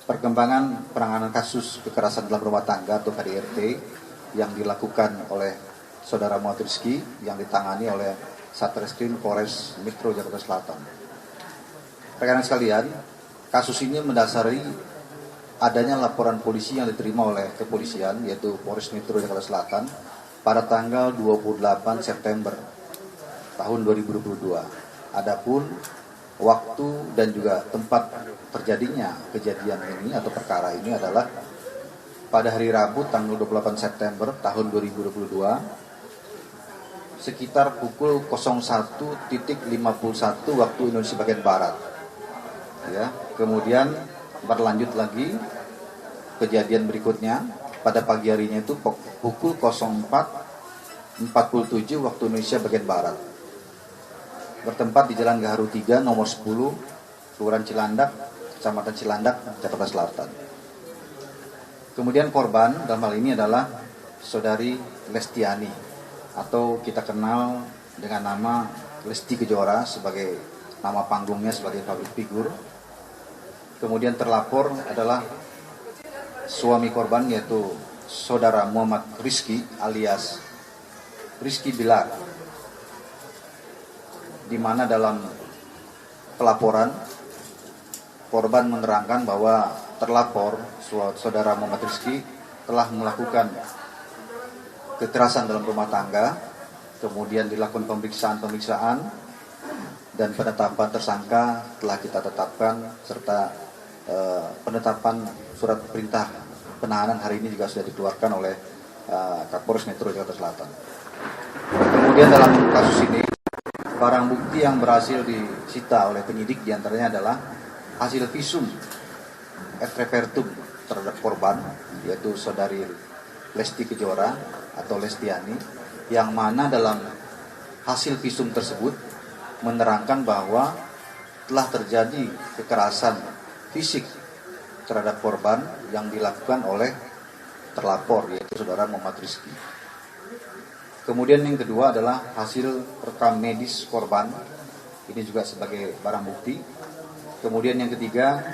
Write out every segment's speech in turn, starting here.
perkembangan penanganan kasus kekerasan dalam rumah tangga atau KDRT yang dilakukan oleh Saudara Muhammad Rizky yang ditangani oleh Satreskrim Polres Metro Jakarta Selatan. Rekan-rekan sekalian, kasus ini mendasari adanya laporan polisi yang diterima oleh kepolisian yaitu Polres Metro Jakarta Selatan pada tanggal 28 September tahun 2022. Adapun waktu dan juga tempat terjadinya kejadian ini atau perkara ini adalah pada hari Rabu tanggal 28 September tahun 2022 sekitar pukul 01.51 waktu Indonesia bagian Barat. Ya, kemudian berlanjut lagi kejadian berikutnya pada pagi harinya itu pukul 04.47 waktu Indonesia bagian Barat. Bertempat di Jalan Gaharu 3 nomor 10 Kelurahan Cilandak, Kecamatan Cilandak, Jakarta Selatan. Kemudian korban dalam hal ini adalah Saudari Lestiani atau kita kenal dengan nama Lesti Kejora sebagai nama panggungnya sebagai public figure. Kemudian terlapor adalah suami korban yaitu Saudara Muhammad Rizky alias Rizky Bilar, di mana dalam pelaporan korban menerangkan bahwa terlapor Saudara Muhammad Rizky telah melakukan kekerasan dalam rumah tangga, kemudian dilakukan pemeriksaan dan penetapan tersangka telah kita tetapkan serta penetapan surat perintah penahanan hari ini juga sudah dikeluarkan oleh Kapolres Metro Jakarta Selatan. Kemudian dalam kasus ini barang bukti yang berhasil disita oleh penyidik diantaranya adalah hasil visum et repertum terhadap korban yaitu Saudari Lesti Kejora atau Lestiani, yang mana dalam hasil visum tersebut menerangkan bahwa telah terjadi kekerasan fisik terhadap korban yang dilakukan oleh terlapor yaitu Saudara Muhammad Rizky. Kemudian yang kedua adalah hasil rekam medis korban, ini juga sebagai barang bukti. Kemudian yang ketiga,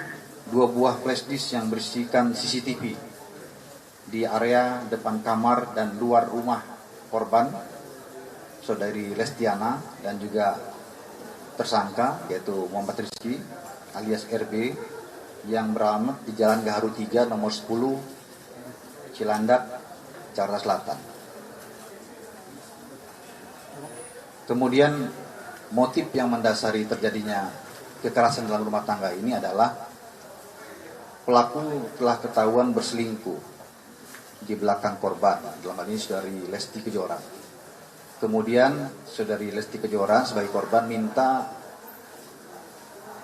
2 buah flash disk yang berisikan CCTV di area depan kamar dan luar rumah korban, Saudari Lestiana dan juga tersangka yaitu Muhammad Rizky alias RB yang beralamat di Jalan Gaharu 3 nomor 10 Cilandak, Jakarta Selatan. Kemudian motif yang mendasari terjadinya kekerasan dalam rumah tangga ini adalah pelaku telah ketahuan berselingkuh di belakang korban, dalam hal ini Saudari Lesti Kejora. Kemudian Saudari Lesti Kejora sebagai korban minta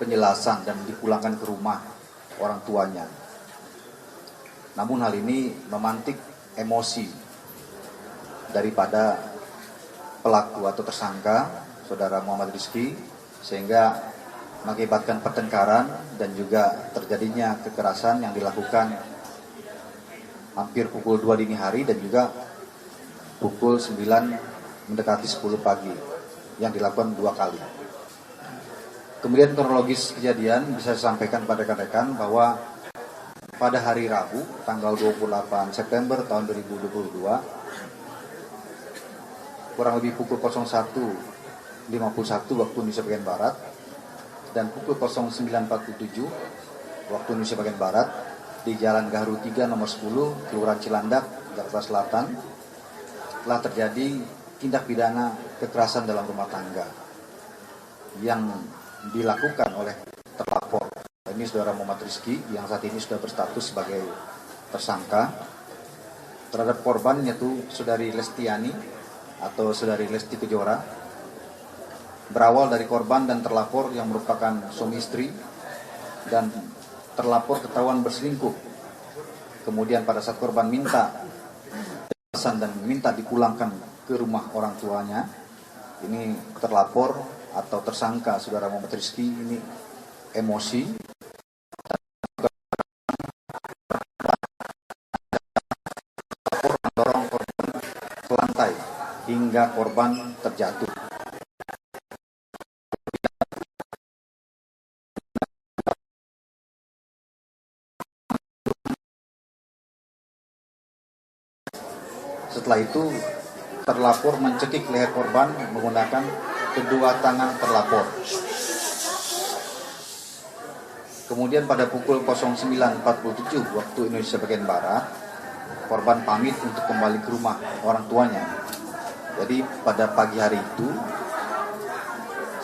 penjelasan dan dipulangkan ke rumah orang tuanya. Namun hal ini memantik emosi daripada pelaku atau tersangka Saudara Muhammad Rizky sehingga mengakibatkan pertengkaran dan juga terjadinya kekerasan yang dilakukan hampir pukul 2 dini hari dan juga pukul 9 mendekati 10 pagi yang dilakukan 2 kali. Kemudian kronologis kejadian bisa saya sampaikan pada rekan-rekan bahwa pada hari Rabu tanggal 28 September tahun 2022 kurang lebih pukul 01.51 waktu Indonesia bagian Barat dan pukul 09.47 waktu Indonesia bagian Barat di Jalan Gaharu 3 nomor 10 Kelurahan Cilandak, Jakarta Selatan telah terjadi tindak pidana kekerasan dalam rumah tangga yang dilakukan oleh terlapor. Ini Saudara Muhammad Rizky yang saat ini sudah berstatus sebagai tersangka terhadap korban yaitu Saudari Lestiani atau Saudari Lesti Kejora. Berawal dari korban dan terlapor yang merupakan suami istri dan terlapor ketahuan berselingkuh. Kemudian pada saat korban minta penjelasan dan minta dipulangkan ke rumah orang tuanya, ini terlapor atau tersangka Saudara Muhammad Rizky ini emosi mendorong korban ke lantai hingga korban terjatuh. Setelah itu terlapor mencekik leher korban menggunakan kedua tangan terlapor. Kemudian pada pukul 09.47 waktu Indonesia bagian Barat, korban pamit untuk kembali ke rumah orang tuanya. Jadi pada pagi hari itu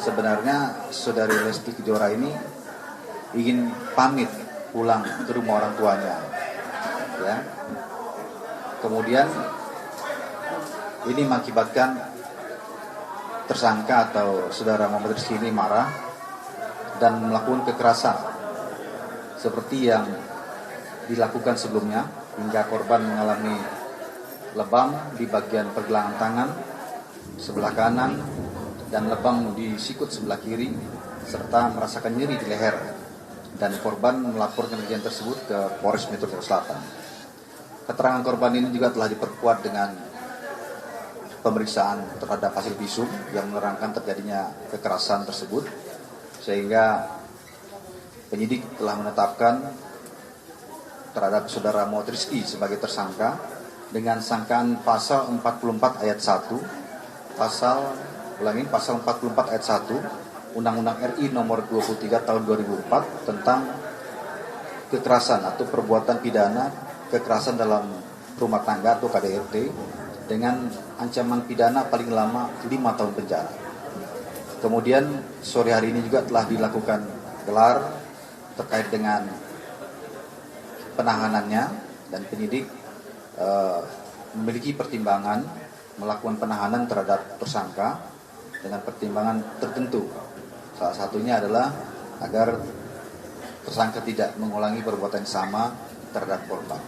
sebenarnya saudari Lesti Kejora ini ingin pamit pulang ke rumah orang tuanya. Ya. Kemudian ini mengakibatkan tersangka atau saudara Muhammad Rizky ini marah dan melakukan kekerasan seperti yang dilakukan sebelumnya hingga korban mengalami lebam di bagian pergelangan tangan sebelah kanan dan lebam di sikut sebelah kiri serta merasakan nyeri di leher, dan korban melaporkan kejadian tersebut ke Polres Metro Jakarta Selatan. Keterangan korban ini juga telah diperkuat dengan pemeriksaan terhadap hasil visum yang menerangkan terjadinya kekerasan tersebut, sehingga penyidik telah menetapkan terhadap saudara Muhammad Rizky sebagai tersangka dengan sangkaan pasal 44 ayat 1, pasal 44 ayat 1 Undang-Undang RI nomor 23 tahun 2004 tentang kekerasan atau perbuatan pidana kekerasan dalam rumah tangga atau KDRT dengan ancaman pidana paling lama 5 tahun penjara. Kemudian sore hari ini juga telah dilakukan gelar terkait dengan penahanannya, dan penyidik memiliki pertimbangan melakukan penahanan terhadap tersangka dengan pertimbangan tertentu. Salah satunya adalah agar tersangka tidak mengulangi perbuatan sama terhadap korban.